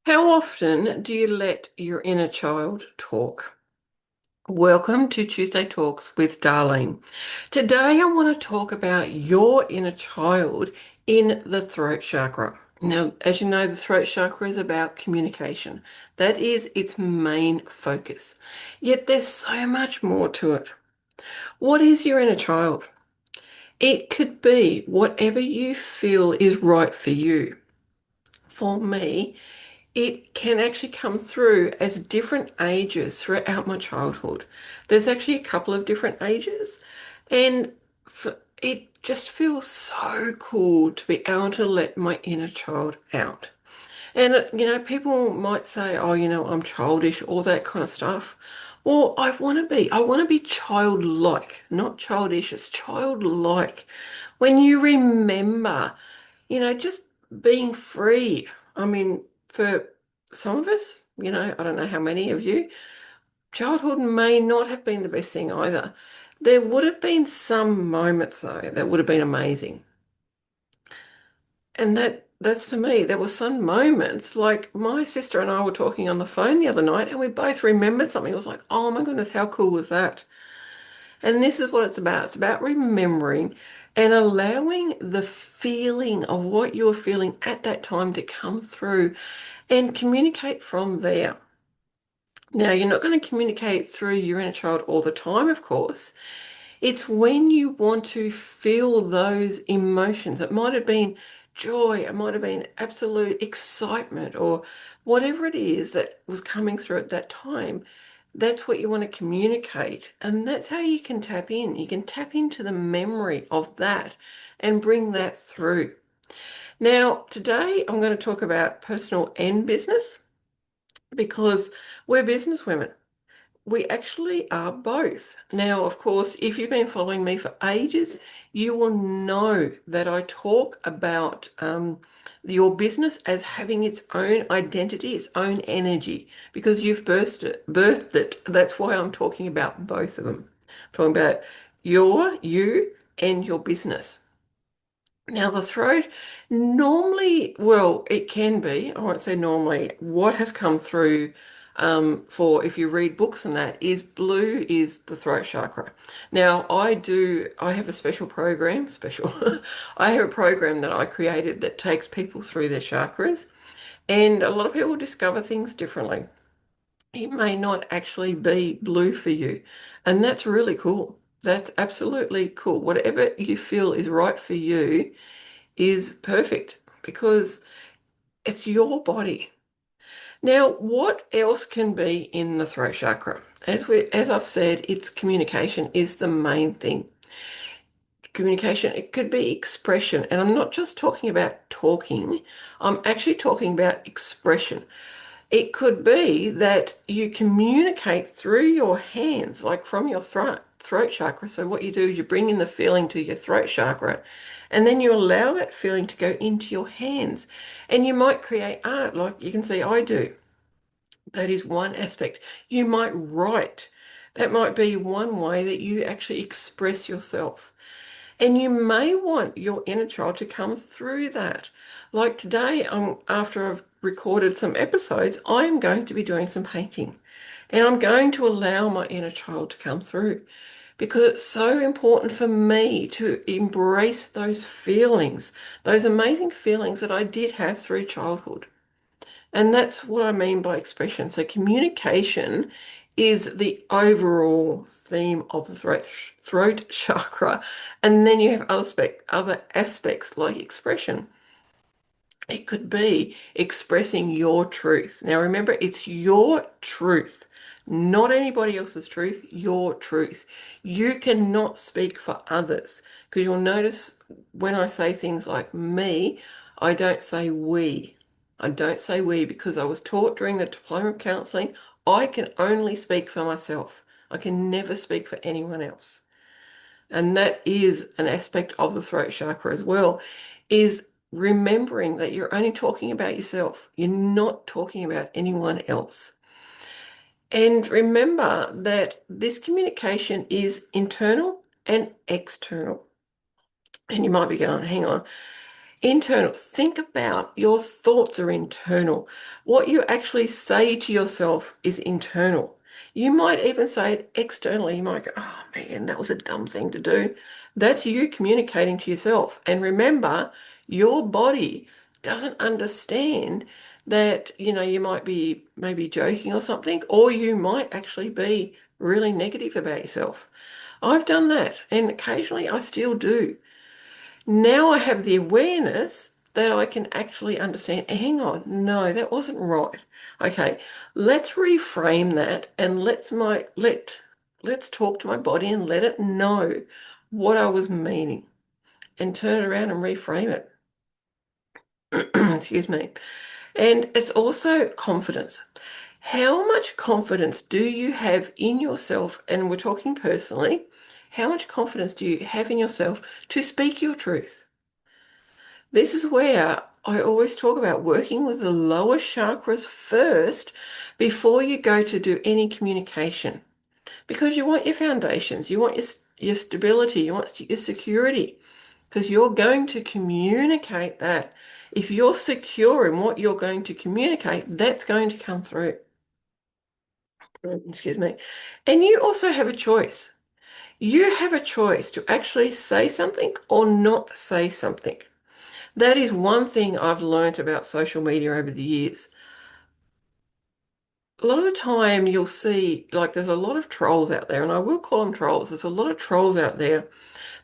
How often do you let your inner child talk? Welcome to Tuesday Talks with Darlene. Today I want to talk about your inner child in the throat chakra. Now, as you know, the throat chakra is about communication. That is its main focus. Yet there's so much more to it. What is your inner child? It could be whatever you feel is right for you. For me, it can actually come through as different ages throughout my childhood. There's actually a couple of different ages, and it just feels so cool to be able to let my inner child out. And, people might say, oh, I'm childish, all that kind of stuff. Well, I want to be. I want to be childlike, not childish. It's childlike. When you remember, just being free. I mean, for some of us, I don't know how many of you, childhood may not have been the best thing either. There would have been some moments though that would have been amazing. And that's for me. There were some moments like my sister and I were talking on the phone the other night and we both remembered something. It was like, oh my goodness, how cool was that? And this is what it's about. It's about remembering and allowing the feeling of what you're feeling at that time to come through and communicate from there. Now, you're not going to communicate through your inner child all the time, of course. It's when you want to feel those emotions. It might have been joy, it might have been absolute excitement, or whatever it is that was coming through at that time. That's what you want to communicate. And that's how you can tap in. You can tap into the memory of that and bring that through. Now, today I'm going to talk about personal and business because we're business women. We actually are both. Now, of course, if you've been following me for ages, you will know that I talk about your business as having its own identity, its own energy, because you've birthed it. That's why I'm talking about both of them. I'm talking about you and your business. Now, the throat, normally, well, it can be, I won't say normally, what has come through for if you read books and that is blue is the throat chakra. Now, I have a special program, I have a program that I created that takes people through their chakras, and a lot of people discover things differently. It may not actually be blue for you, and that's really cool. That's absolutely cool. Whatever you feel is right for you is perfect because it's your body. Now, what else can be in the throat chakra? As I've said, it's communication is the main thing. Communication, it could be expression, and I'm not just talking about talking, I'm actually talking about expression. It could be that you communicate through your hands, like from your throat chakra. So what you do is you bring in the feeling to your throat chakra, and then you allow that feeling to go into your hands. And you might create art, like you can see I do. That is one aspect. You might write. That might be one way that you actually express yourself. And you may want your inner child to come through that. Like today, after I've recorded some episodes, I'm going to be doing some painting. And I'm going to allow my inner child to come through because it's so important for me to embrace those feelings, those amazing feelings that I did have through childhood. And that's what I mean by expression. So communication is the overall theme of the throat chakra. And then you have other aspects like expression. It could be expressing your truth. Now remember, it's your truth, not anybody else's truth, your truth. You cannot speak for others because you'll notice when I say things like me, I don't say we. I don't say we because I was taught during the diploma of counselling, I can only speak for myself. I can never speak for anyone else. And that is an aspect of the throat chakra as well, is remembering that you're only talking about yourself. You're not talking about anyone else. And remember that this communication is internal and external. And you might be going, hang on, Internal. Think about your thoughts are internal. What you actually say to yourself is internal. You might even say it externally. You might go, oh man, that was a dumb thing to do. That's you communicating to yourself. And remember, your body doesn't understand that, you might be maybe joking or something, or you might actually be really negative about yourself. I've done that, and occasionally I still do. Now I have the awareness that I can actually understand, hang on, no, that wasn't right. Okay, let's reframe that and let's talk to my body and let it know what I was meaning and turn it around and reframe it. Excuse me. And it's also confidence. How much confidence do you have in yourself? And we're talking personally. How much confidence do you have in yourself to speak your truth? This is where I always talk about working with the lower chakras first before you go to do any communication. Because you want your foundations, you want your stability, you want your security. Because you're going to communicate that. If you're secure in what you're going to communicate, that's going to come through. Excuse me. And you also have a choice. You have a choice to actually say something or not say something. That is one thing I've learnt about social media over the years. A lot of the time you'll see, like, there's a lot of trolls out there, and I will call them trolls. There's a lot of trolls out there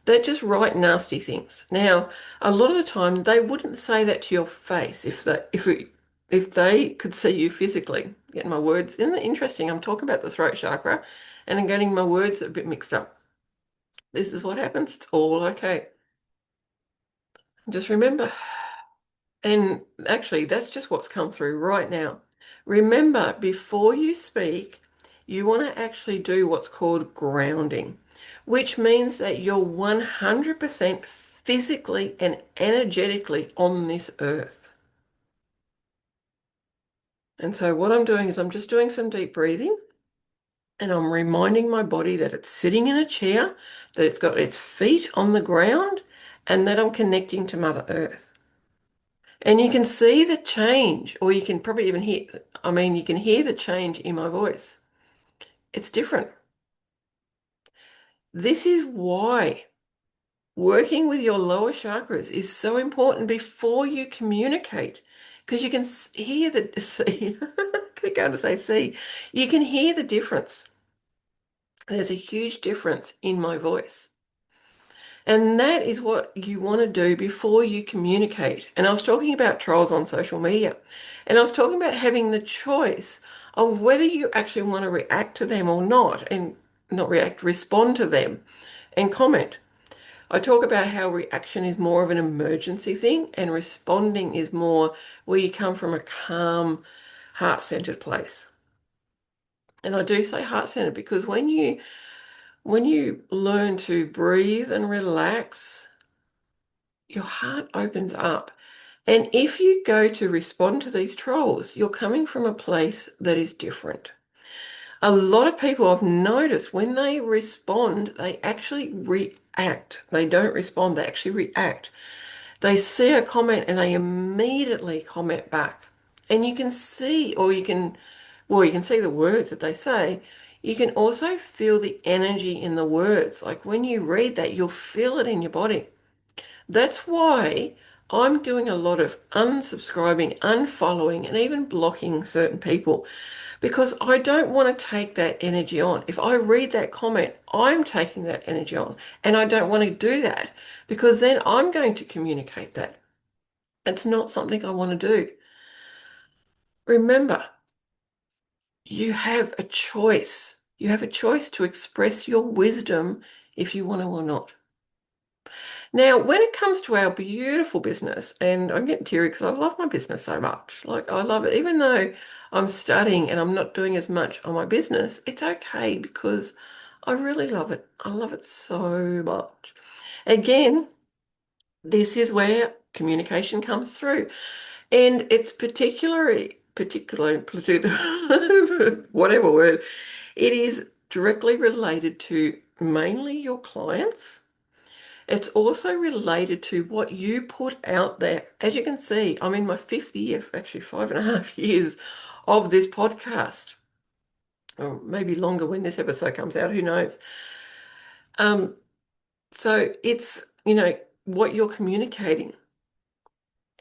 that just write nasty things. Now, a lot of the time they wouldn't say that to your face if they could see you physically. Getting my words, isn't it interesting? I'm talking about the throat chakra and I'm getting my words a bit mixed up. This is what happens. It's all okay. Just remember. And actually, that's just what's come through right now. Remember, before you speak, you want to actually do what's called grounding, which means that you're 100% physically and energetically on this earth. And so what I'm doing is I'm just doing some deep breathing and I'm reminding my body that it's sitting in a chair, that it's got its feet on the ground, and that I'm connecting to Mother Earth. And you can see the change, or you can probably even hear, I mean, you can hear the change in my voice. It's different. This is why working with your lower chakras is so important before you communicate, because you can hear the, see, keep going to say see, you can hear the difference. There's a huge difference in my voice. And that is what you want to do before you communicate. And I was talking about trolls on social media, and I was talking about having the choice of whether you actually want to react to them or not, and not react, respond to them and comment. I talk about how reaction is more of an emergency thing, and responding is more where you come from a calm, heart-centered place. And I do say heart-centered because when you learn to breathe and relax, your heart opens up. And if you go to respond to these trolls, you're coming from a place that is different. A lot of people I've noticed when they respond, they actually react. They don't respond, they actually react. They see a comment and they immediately comment back. And you can see, or you can, well, you can see the words that they say. You can also feel the energy in the words. Like when you read that, you'll feel it in your body. That's why I'm doing a lot of unsubscribing, unfollowing, and even blocking certain people because I don't want to take that energy on. If I read that comment, I'm taking that energy on, and I don't want to do that because then I'm going to communicate that. It's not something I want to do. Remember, you have a choice. You have a choice to express your wisdom if you want to or not. Now, when it comes to our beautiful business, and I'm getting teary because I love my business so much. Like, I love it. Even though I'm studying and I'm not doing as much on my business, it's okay because I really love it. I love it so much. Again, this is where communication comes through. And it's particularly, whatever word, it is directly related to mainly your clients It's also related to what you put out there. As you can see, I'm in my fifth year, actually 5.5 years of this podcast, or maybe longer when this episode comes out, who knows? Um, so it's, what you're communicating,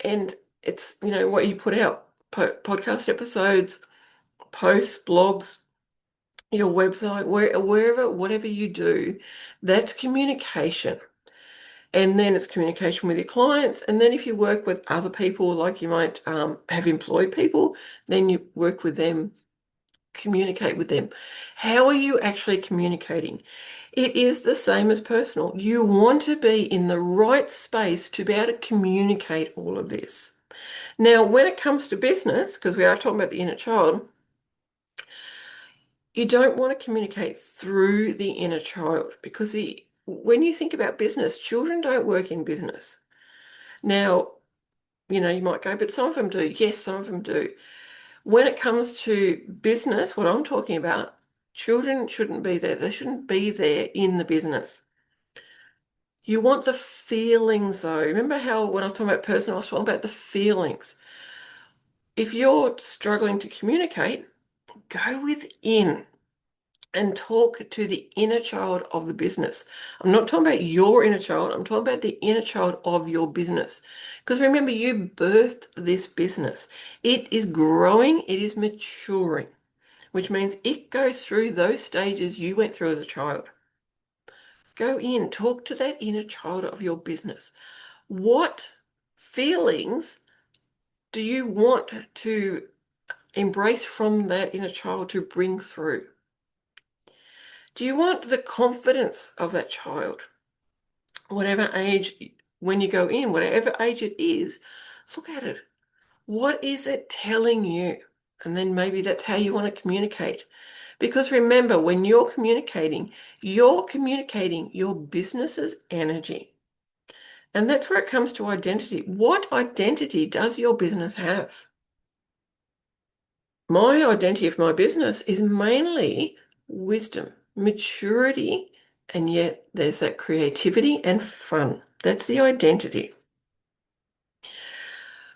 and it's, what you put out, podcast episodes, posts, blogs, your website, wherever, whatever you do, that's communication. And then it's communication with your clients. And then if you work with other people, like you might have employed people, then you work with them, communicate with them. How are you actually communicating? It is the same as personal. You want to be in the right space to be able to communicate all of this. Now, when it comes to business, because we are talking about the inner child, you don't want to communicate through the inner child because when you think about business, children don't work in business. Now, you might go, but some of them do. Yes, some of them do. When it comes to business, what I'm talking about, children shouldn't be there. They shouldn't be there in the business. You want the feelings, though. Remember how when I was talking about personal, I was talking about the feelings. If you're struggling to communicate, go within and talk to the inner child of the business. I'm not talking about your inner child. I'm talking about the inner child of your business. Because remember, you birthed this business. It is growing, it is maturing, which means it goes through those stages you went through as a child. Go in, talk to that inner child of your business. What feelings do you want to embrace from that inner child to bring through? Do you want the confidence of that child? Whatever age, when you go in, whatever age it is, look at it. What is it telling you? And then maybe that's how you want to communicate. Because remember, when you're communicating your business's energy. And that's where it comes to identity. What identity does your business have? My identity of my business is mainly wisdom, maturity, and yet there's that creativity and fun. That's the identity.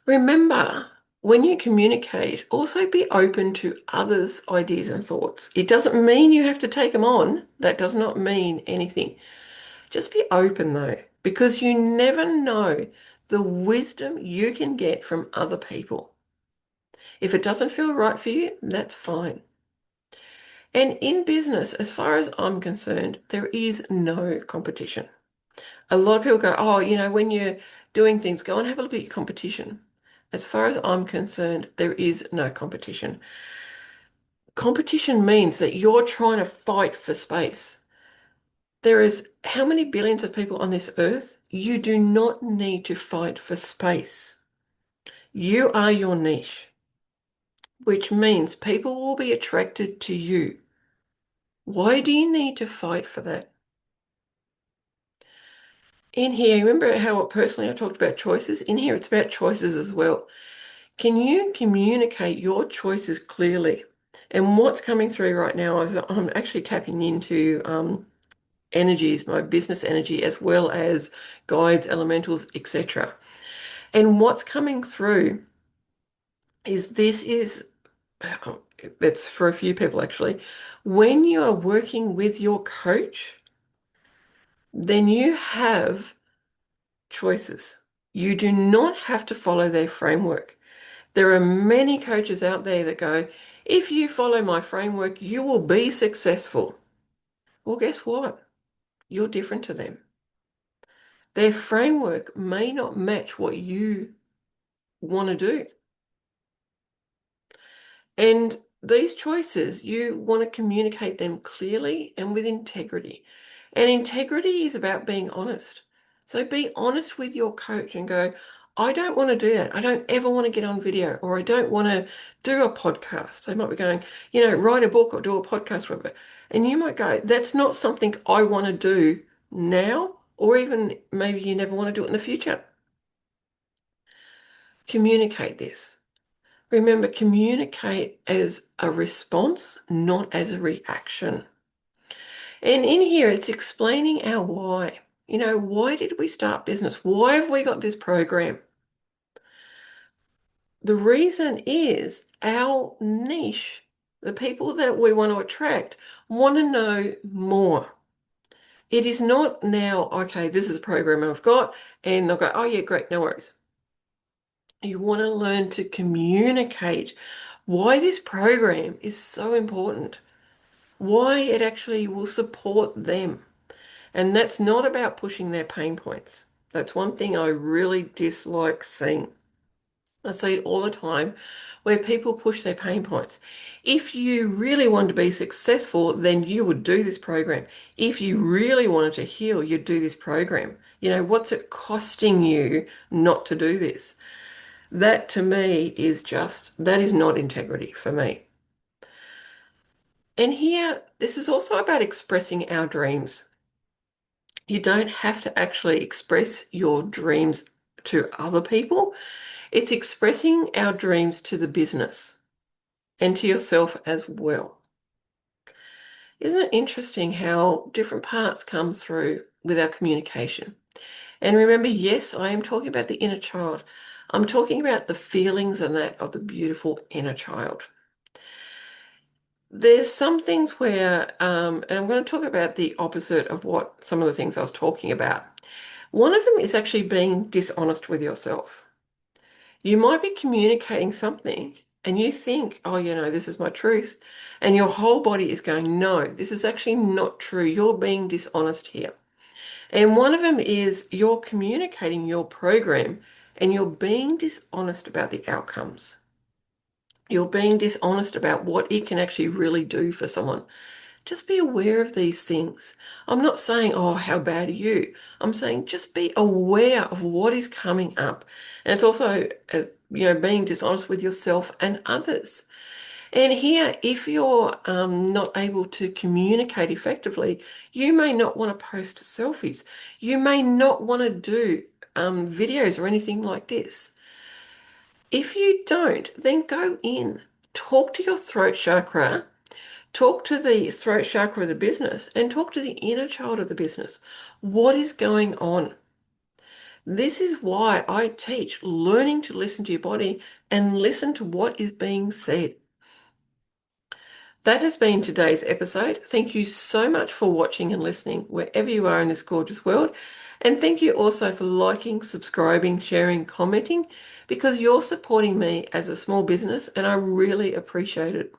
Remember, when you communicate, also be open to others' ideas and thoughts. It doesn't mean you have to take them on. That does not mean anything. Just be open though, because you never know the wisdom you can get from other people. If it doesn't feel right for you, that's fine. And in business, as far as I'm concerned, there is no competition. A lot of people go, oh, when you're doing things, go and have a look at your competition. As far as I'm concerned, there is no competition. Competition means that you're trying to fight for space. There is how many billions of people on this earth? You do not need to fight for space. You are your niche, which means people will be attracted to you. Why do you need to fight for that? In here, remember how personally I talked about choices? In here, it's about choices as well. Can you communicate your choices clearly? And what's coming through right now is I'm actually tapping into energies, my business energy, as well as guides, elementals, etc. And what's coming through is it's for a few people actually. When you are working with your coach, then you have choices. You do not have to follow their framework. There are many coaches out there that go, if you follow my framework, you will be successful. Well, guess what? You're different to them. Their framework may not match what you want to do. And these choices, you want to communicate them clearly and with integrity. And integrity is about being honest. So be honest with your coach and go, I don't want to do that. I don't ever want to get on video, or I don't want to do a podcast. They might be going, write a book or do a podcast, whatever. And you might go, that's not something I want to do now, or even maybe you never want to do it in the future. Communicate this. Remember, communicate as a response, not as a reaction. And in here, it's explaining our why. Why did we start business? Why have we got this program? The reason is our niche, the people that we want to attract, want to know more. It is not now, okay, this is a program I've got, and they'll go, oh yeah, great, no worries. You want to learn to communicate why this program is so important, why it actually will support them. And that's not about pushing their pain points. That's one thing I really dislike seeing. I see it all the time where people push their pain points. If you really wanted to be successful, then you would do this program. If you really wanted to heal, you'd do this program. What's it costing you not to do this? That to me is that is not integrity for me. And here, this is also about expressing our dreams. You don't have to actually express your dreams to other people. It's expressing our dreams to the business and to yourself as well. Isn't it interesting how different parts come through with our communication? And remember, yes, I am talking about the inner child. I'm talking about the feelings and that of the beautiful inner child. There's some things where, and I'm going to talk about the opposite of what some of the things I was talking about. One of them is actually being dishonest with yourself. You might be communicating something and you think, oh, this is my truth. And your whole body is going, no, this is actually not true. You're being dishonest here. And one of them is you're communicating your program and you're being dishonest about the outcomes. You're being dishonest about what it can actually really do for someone. Just be aware of these things. I'm not saying, oh, how bad are you? I'm saying just be aware of what is coming up. And it's also, being dishonest with yourself and others. And here, if you're not able to communicate effectively, you may not want to post selfies. You may not want to do videos or anything like this. If you don't, then go in, talk to your throat chakra. Talk to the throat chakra of the business and talk to the inner child of the business. What is going on? This is why I teach learning to listen to your body and listen to what is being said. That has been today's episode. Thank you so much for watching and listening wherever you are in this gorgeous world. And thank you also for liking, subscribing, sharing, commenting, because you're supporting me as a small business and I really appreciate it.